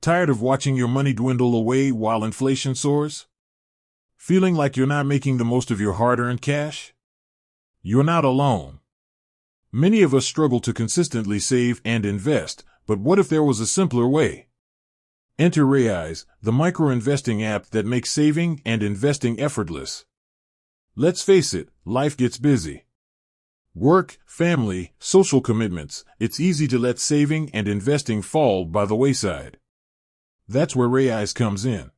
Tired of watching your money dwindle away while inflation soars? Feeling like you're not making the most of your hard-earned cash? You're not alone. Many of us struggle to consistently save and invest, but what if there was a simpler way? Enter Raiz, the micro-investing app that makes saving and investing effortless. Let's face it, life gets busy. Work, family, social commitments, it's easy to let saving and investing fall by the wayside. That's where Raiz comes in.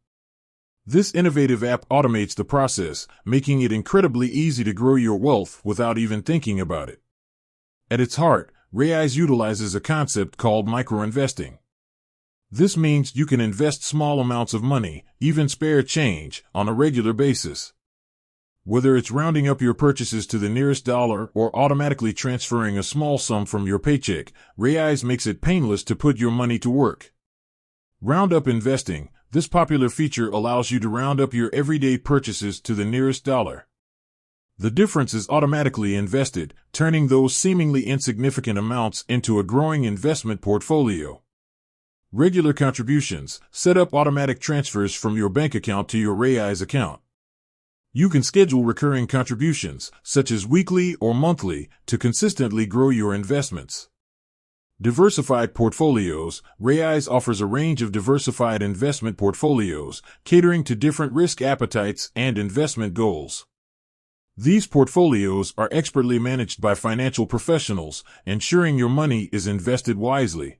This innovative app automates the process, making it incredibly easy to grow your wealth without even thinking about it. At its heart, Raiz utilizes a concept called micro-investing. This means you can invest small amounts of money, even spare change, on a regular basis. Whether it's rounding up your purchases to the nearest dollar or automatically transferring a small sum from your paycheck, Raiz makes it painless to put your money to work. Roundup investing. This popular feature allows you to round up your everyday purchases to the nearest dollar. The difference is automatically invested, turning those seemingly insignificant amounts into a growing investment portfolio. Regular contributions. Set up automatic transfers from your bank account to your Raiz account. You can schedule recurring contributions, such as weekly or monthly, to consistently grow your investments. Diversified portfolios. Raiz offers a range of diversified investment portfolios, catering to different risk appetites and investment goals. These portfolios are expertly managed by financial professionals, ensuring your money is invested wisely.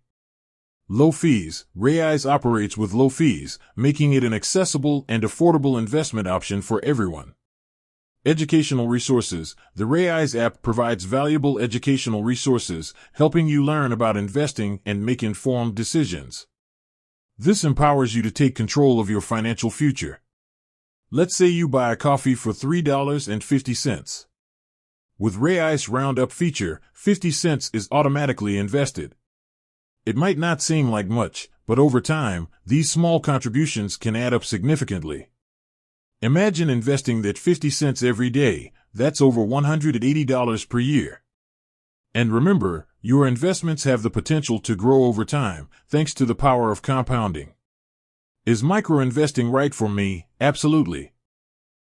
Low fees. Raiz operates with low fees, making it an accessible and affordable investment option for everyone. Educational resources. The Raiz app provides valuable educational resources, helping you learn about investing and make informed decisions. This empowers you to take control of your financial future. Let's say you buy a coffee for $3.50. With Raiz Roundup feature, 50 cents is automatically invested. It might not seem like much, but over time, these small contributions can add up significantly. Imagine investing that 50 cents every day. That's over $180 per year. And remember, your investments have the potential to grow over time, thanks to the power of compounding. Is micro-investing right for me? Absolutely.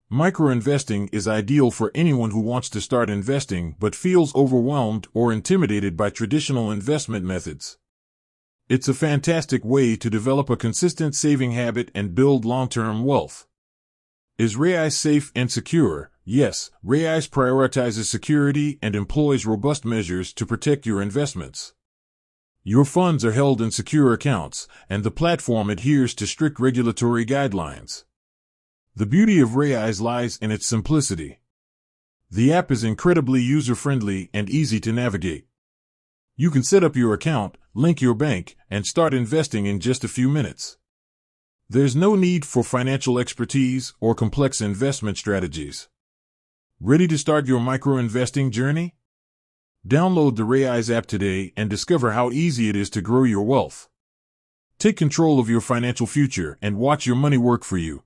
Micro-investing is ideal for anyone who wants to start investing but feels overwhelmed or intimidated by traditional investment methods. It's a fantastic way to develop a consistent saving habit and build long-term wealth. Is Raiz safe and secure? Yes, Raiz prioritizes security and employs robust measures to protect your investments. Your funds are held in secure accounts, and the platform adheres to strict regulatory guidelines. The beauty of Raiz lies in its simplicity. The app is incredibly user-friendly and easy to navigate. You can set up your account, link your bank, and start investing in just a few minutes. There's no need for financial expertise or complex investment strategies. Ready to start your micro-investing journey? Download the Raiz app today and discover how easy it is to grow your wealth. Take control of your financial future and watch your money work for you.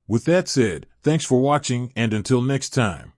With that said, thanks for watching, and until next time.